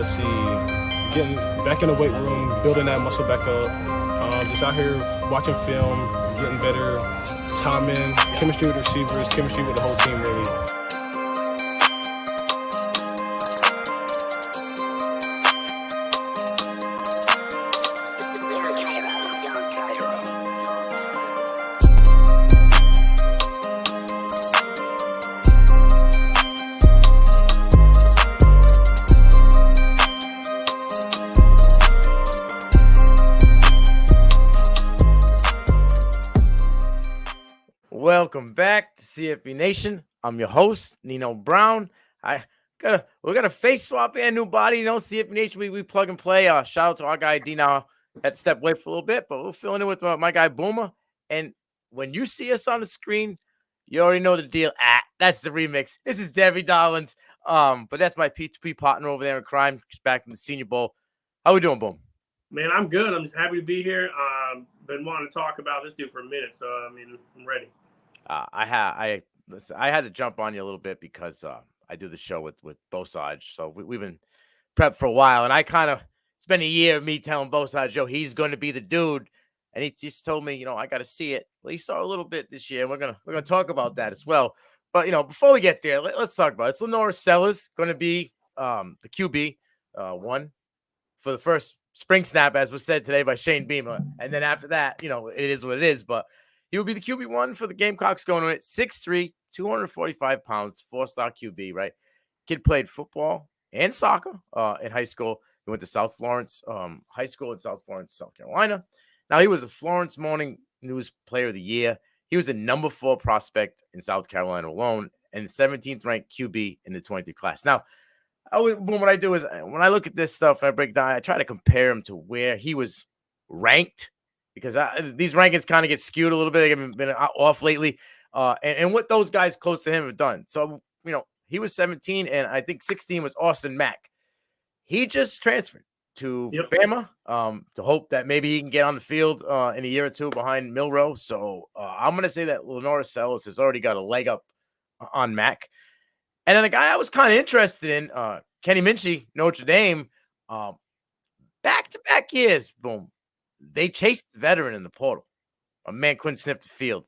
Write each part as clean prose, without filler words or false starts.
let's see, getting back in the weight room, building that muscle back up. Just out here watching film, getting better, timing, chemistry with receivers, chemistry with the whole team, really. Welcome back to CFB Nation. I'm your host, Nino Brown. We're gonna face swap and new body. CFB Nation, we plug and play. Shout out to our guy D now. Had to step away for a little bit, but we're filling in with my guy Boomer. And when you see us on the screen, you already know the deal. That's the remix. This is Devy Darlings. But that's my P2P partner over there in crime. He's back from the Senior Bowl. How we doing, Boom? Man, I'm good. I'm just happy to be here. Been wanting to talk about this dude for a minute, so I'm ready. I had to jump on you a little bit because I do the show with Bosage, so we've been prepped for a while, and it's been a year of me telling Bosage, yo, he's going to be the dude, and he just told me, I got to see it. Well, he saw a little bit this year, and we're gonna talk about that as well. But before we get there, let's talk about it. It's LaNorris Sellers going to be the QB one for the first spring snap, as was said today by Shane Beamer, and then after that, it is what it is, but. He will be the QB1 for the Gamecocks going on it. 6'3", 245 pounds, 4-star QB, right? Kid played football and soccer in high school. He went to South Florence High School in South Florence, South Carolina. Now, he was a Florence Morning News Player of the Year. He was a number 4 prospect in South Carolina alone and 17th ranked QB in the 23 class. Now, what I do is when I look at this stuff, I break down, I try to compare him to where he was ranked. Because these rankings kind of get skewed a little bit. They've been off lately. And what those guys close to him have done. So, he was 17, and I think 16 was Austin Mack. He just transferred to Bama to hope that maybe he can get on the field in a year or two behind Milroe. So I'm going to say that LaNorris Sellers has already got a leg up on Mack. And then the guy I was kind of interested in, Kenny Minchie, Notre Dame, back-to-back years, boom. They chased the veteran in the portal. A man couldn't sniff the field.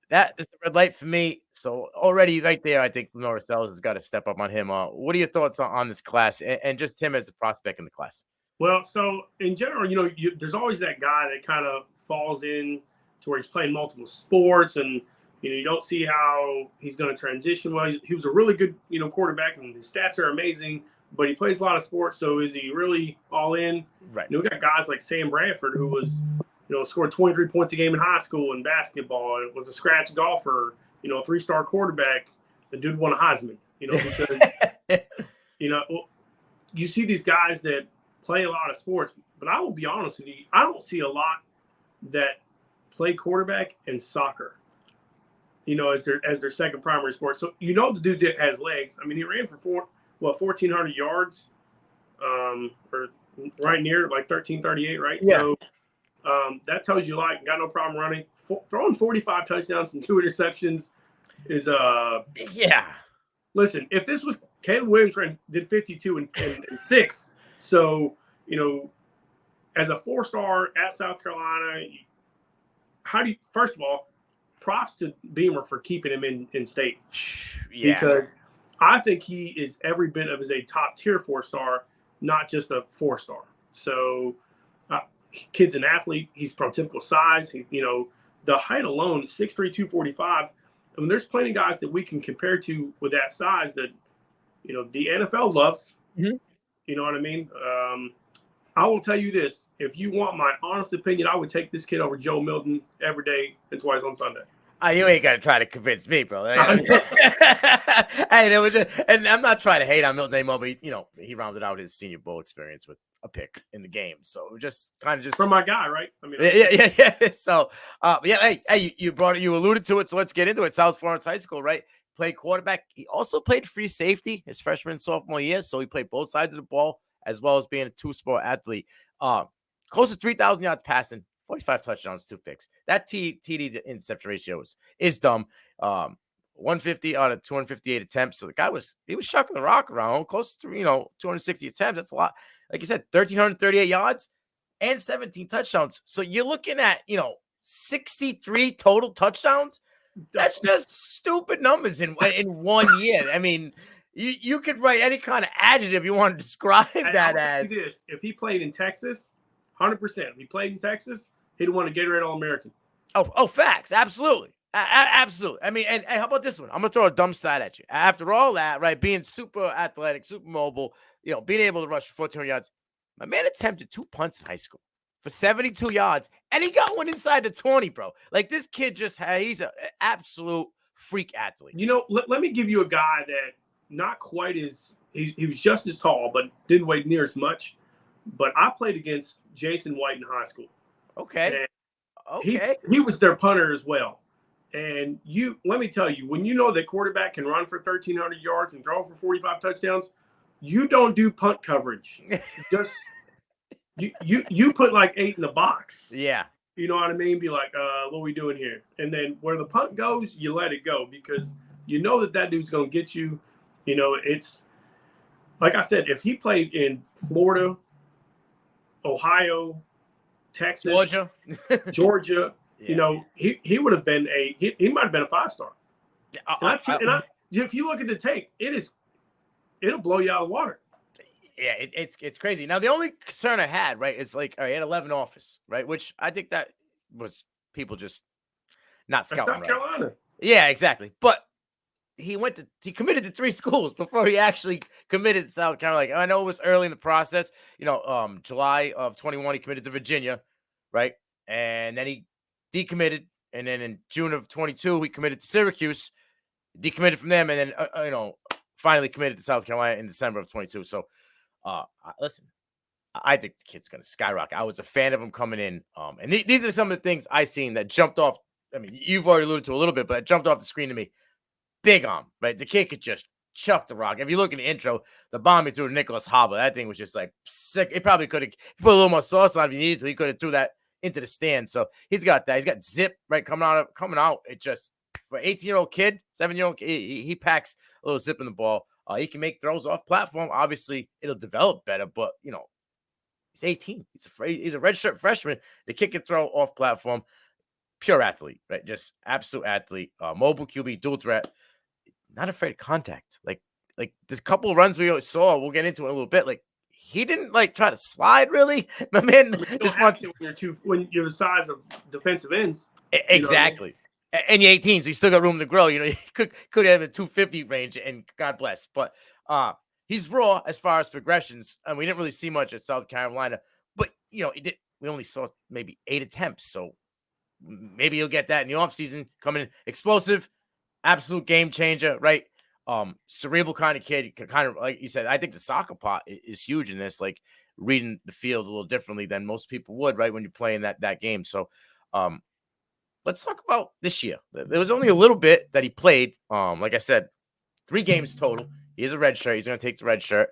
That is the red light for me. So already right there, I think LaNorris Sellers has got to step up on him. What are your thoughts on this class and just him as a prospect in the class? Well, so in general, there's always that guy that kind of falls in to where he's playing multiple sports, and you don't see how he's going to transition. Well, he was a really good quarterback, and his stats are amazing. But he plays a lot of sports, so is he really all in? Right. We got guys like Sam Bradford, who was, scored 23 points a game in high school in basketball, and was a scratch golfer, a 3-star quarterback. The dude won a Heisman, because, you see these guys that play a lot of sports. But I will be honest with you, I don't see a lot that play quarterback and soccer, as their second primary sport. So, the dude that has legs. I mean, he ran for 1,400 yards, or right near like 1,338, right? Yeah. So that tells you got no problem running. Throwing 45 touchdowns and 2 interceptions is yeah. Listen, if this was Caleb Williams did 52 and 6, so as a 4-star at South Carolina, first of all, props to Beamer for keeping him in state. Yeah. Because I think he is every bit of as a top-tier 4-star, not just a 4-star. So, kid's an athlete. He's prototypical size. The height alone, 6'3", 245. I mean, there's plenty of guys that we can compare to with that size that, the NFL loves. Mm-hmm. You know what I mean? I will tell you this. If you want my honest opinion, I would take this kid over Joe Milton every day and twice on Sunday. You ain't got to try to convince me, bro. And I'm not trying to hate on Milton anymore, but he rounded out his Senior Bowl experience with a pick in the game. So just from my guy, right? I mean, yeah. So, hey, you alluded to it, so let's get into it. South Florence High School, right? Played quarterback. He also played free safety his freshman and sophomore year, so he played both sides of the ball as well as being a 2-sport athlete. Close to 3,000 yards passing. 45 touchdowns, 2 picks. That TD to interception ratio is dumb. 150 out of 258 attempts. So the guy was shucking the rock around, close to 260 attempts. That's a lot. Like you said, 1,338 yards and 17 touchdowns. So you're looking at 63 total touchdowns. That's just stupid numbers in 1 year. I mean, you could write any kind of adjective you want to describe that as. If he played in Texas, 100%. If he played in Texas, he'd won a Gatorade All-American. Oh, facts. Absolutely. Absolutely. I mean, and how about this one? I'm going to throw a dumb stat at you. After all that, right, being super athletic, super mobile, being able to rush for 1,400 yards, my man attempted 2 punts in high school for 72 yards, and he got one inside the 20, bro. Like, this kid he's an absolute freak athlete. Let me give you a guy that not quite as he was just as tall, but didn't weigh near as much. But I played against Jason White in high school. Okay. Okay. He was their punter as well. And let me tell you, when you know that quarterback can run for 1,300 yards and throw for 45 touchdowns, you don't do punt coverage. Just you put like 8 in the box. Yeah. You know what I mean? Be like, what are we doing here? And then where the punt goes, you let it go because you know that dude's going to get you. It's like I said, if he played in Florida, Ohio, Texas, Georgia, yeah. He would have been he might have been a 5-star. If you look at the tape, it'll blow you out of the water. Yeah, it's crazy. Now, the only concern I had, right, is like, all right, he had 11 offers, right, which I think that was people just not scouting. South Carolina. Yeah, exactly. But he committed to 3 schools before he actually committed to South Carolina. Like, I know it was early in the process. July of 21, he committed to Virginia, right, and then he decommitted, and then in June of 22, he committed to Syracuse, decommitted from them, and then finally committed to South Carolina in December of 22. So. Listen, I think the kid's going to skyrocket. I was a fan of him coming in. And these are some of the things I seen that jumped off. I mean, you've already alluded to a little bit, but it jumped off the screen to me. Big arm, right? The kid could just chuck the rock. If you look in the intro, the bomb he threw to Nicholas Hobble, that thing was just like sick. It probably could have put a little more sauce on it if you needed to. He could have threw that into the stand. So he's got that. He's got zip, right? Coming out. It just, for 18-year-old kid, 7-year-old kid, he packs a little zip in the ball. He can make throws off platform. Obviously, it'll develop better, but, he's 18. He's a redshirt freshman. The kid can throw off platform. Pure athlete, right? Just absolute athlete. Mobile QB, dual threat. Not afraid of contact. Like there's a couple of runs we saw. We'll get into it in a little bit. Like, he didn't, try to slide, really. My man just wants when you're the size of defensive ends. Exactly. And you're 18, so you still got room to grow. He could have a 250 range, and God bless. But he's raw as far as progressions, and we didn't really see much at South Carolina. But we only saw maybe 8 attempts, so maybe you'll get that in the offseason. Coming in explosive, absolute game changer, right? Cerebral kind of kid, kind of like you said. I think the soccer part is huge in this, like reading the field a little differently than most people would, right, when you're playing that game. So, let's talk about this year. There was only a little bit that he played. Like I said, 3 games total. He is a red shirt. He's going to take the red shirt.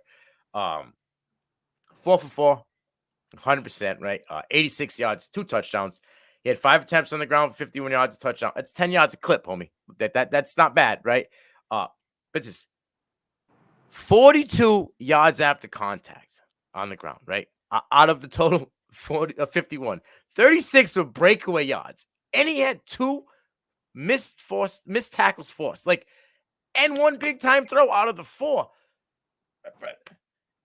4 for 4, 100%, right? 86 yards, 2 touchdowns. He had 5 attempts on the ground, 51 yards, a touchdown. That's 10 yards a clip, homie. That's not bad, right? But just 42 yards after contact on the ground, right? Out of the total 51. 36 were breakaway yards. And he had 2 missed tackles forced, and 1 big time throw out of the 4.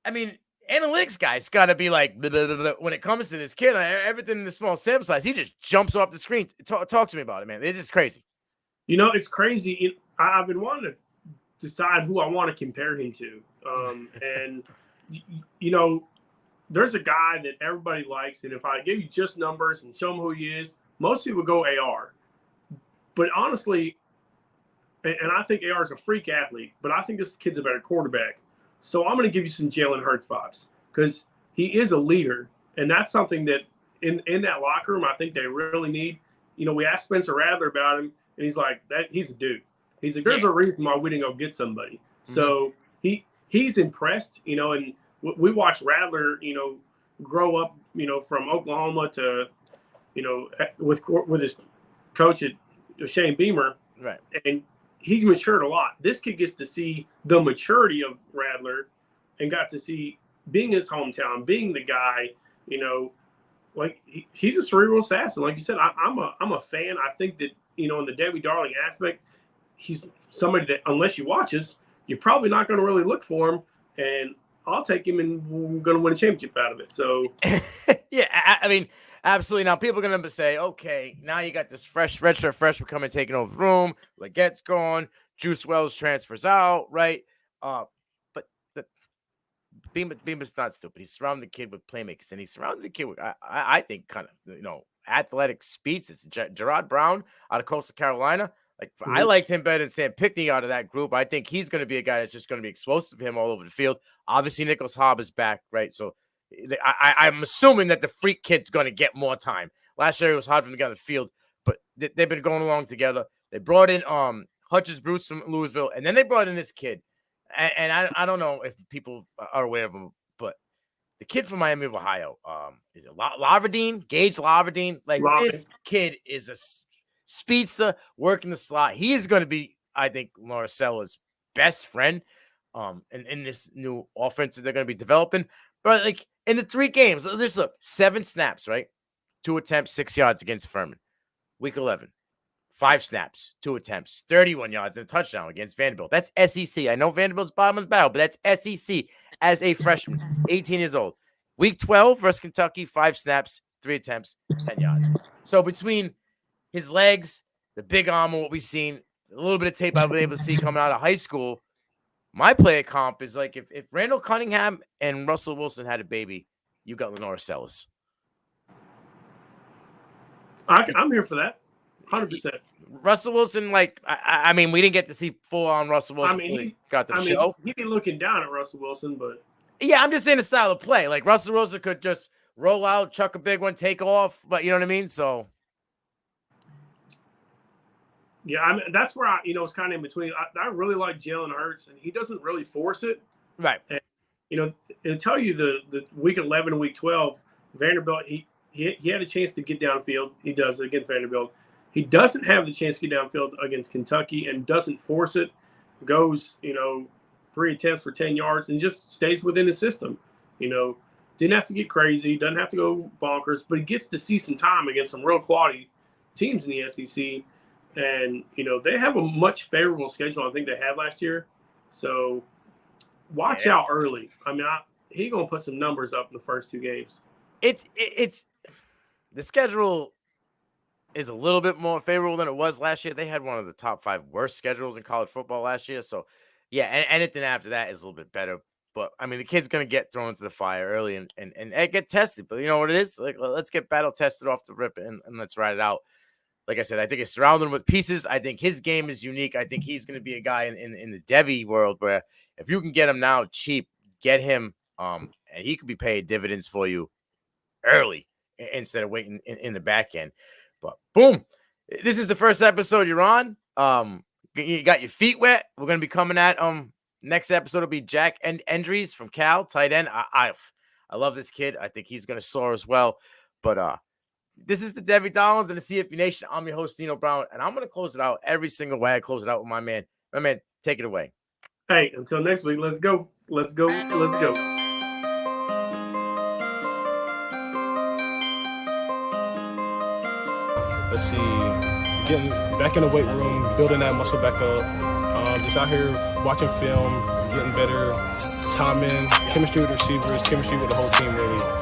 I mean, analytics guys got to be like, blah, blah, blah, blah. When it comes to this kid, everything in the small sample size, he just jumps off the screen. Talk to me about it, man. It's just crazy. It's crazy. I've been wanting to decide who I want to compare him to. And, there's a guy that everybody likes. And if I give you just numbers and show him who he is, most people go AR. But honestly, and I think AR is a freak athlete, but I think this kid's a better quarterback. So I'm going to give you some Jalen Hurts vibes because he is a leader. And that's something that in that locker room, I think they really need. We asked Spencer Rattler about him, and he's like, he's a dude. He's like, there's a reason why we didn't go get somebody. Mm-hmm. So he's impressed, and we watched Rattler, grow up, from Oklahoma to, with his coach at Shane Beamer. Right. And he's matured a lot. This kid gets to see the maturity of Radler and got to see being in his hometown, being the guy, you know, like he's a cerebral assassin. Like you said, I'm a fan. I think that, you know, in the Devy Darling aspect, he's somebody that unless you watch us, you're probably not going to really look for him. And I'll take him and we're going to win a championship out of it. So, yeah, I mean, absolutely. Now people are going to say, okay, now you got this redshirt freshman coming taking over the room. Leggett's gone. Juice Wells transfers out, right? But Beamer's not stupid. He's surrounded the kid with playmakers, and he's surrounded the kid with, I think, kind of, you know, athletic speeds. It's Gerard Brown out of Coastal Carolina. Like, I liked him better than Sam Pickney out of that group. I think he's going to be a guy that's just going to be explosive for him all over the field. Obviously, Nicholas Hobb is back, right? So I'm assuming that the freak kid's going to get more time. Last year, it was hard for him to get on the field, but they've been going along together. They brought in Hutchins Bruce from Louisville, and then they brought in this kid. And I don't know if people are aware of him, but the kid from Miami of Ohio, is it Laverdine? Gage Laverdine? Like, this kid is a speedster working the slot. He is going to be, I think, LaNorris Sellers' best friend in this new offense that they're going to be developing. But, like, in the 3 games, just look, 7 snaps, right? 2 attempts, 6 yards against Furman. Week 11, 5 snaps, 2 attempts, 31 yards and a touchdown against Vanderbilt. That's SEC. I know Vanderbilt's bottom of the barrel, but that's SEC as a freshman, 18 years old. Week 12 versus Kentucky, 5 snaps, 3 attempts, 10 yards. So between his legs, the big arm, what we've seen, a little bit of tape I've been able to see coming out of high school, my player comp is like if Randall Cunningham and Russell Wilson had a baby, you got LaNorris Sellers. I'm here for that. 100%. Russell Wilson, like, I mean, we didn't get to see full-on Russell Wilson. He got to the show. He'd be looking down at Russell Wilson, but... Yeah, I'm just saying the style of play. Like, Russell Wilson could just roll out, chuck a big one, take off, but you know what I mean? So... Yeah, I mean, that's where it's kind of in between. I really like Jalen Hurts, and he doesn't really force it. Right. And, it'll tell you the week 11 and week 12, Vanderbilt, he had a chance to get downfield. He does it against Vanderbilt. He doesn't have the chance to get downfield against Kentucky and doesn't force it. Goes, 3 attempts for 10 yards and just stays within the system. Didn't have to get crazy, doesn't have to go bonkers, but he gets to see some time against some real quality teams in the SEC. And, they have a much favorable schedule I think they had last year. So watch out early. I mean, he's going to put some numbers up in the first 2 games. It's the schedule is a little bit more favorable than it was last year. They had one of the top 5 worst schedules in college football last year. So, yeah, and anything after that is a little bit better. But, I mean, the kid's going to get thrown into the fire early and get tested. But you know what it is? Like, let's get battle tested off the rip and let's ride it out. Like I said, I think it's surrounded with pieces. I think his game is unique. I think he's going to be a guy in the Devy world where if you can get him now cheap, get him, and he could be paid dividends for you early instead of waiting in the back end. But boom, this is the first episode you're on. You got your feet wet. We're going to be coming at next episode will be Jack Endries from Cal, tight end. I love this kid. I think he's going to soar as well. But this is the Devy Darlings and the CFP Nation. I'm your host, Dino Brown, and I'm going to close it out every single way. I close it out with my man. My man, take it away. Hey, until next week, let's go. Let's go. Let's go. Let's see. Getting back in the weight room, building that muscle back up. Just out here watching film, getting better, timing, chemistry with receivers, chemistry with the whole team, really.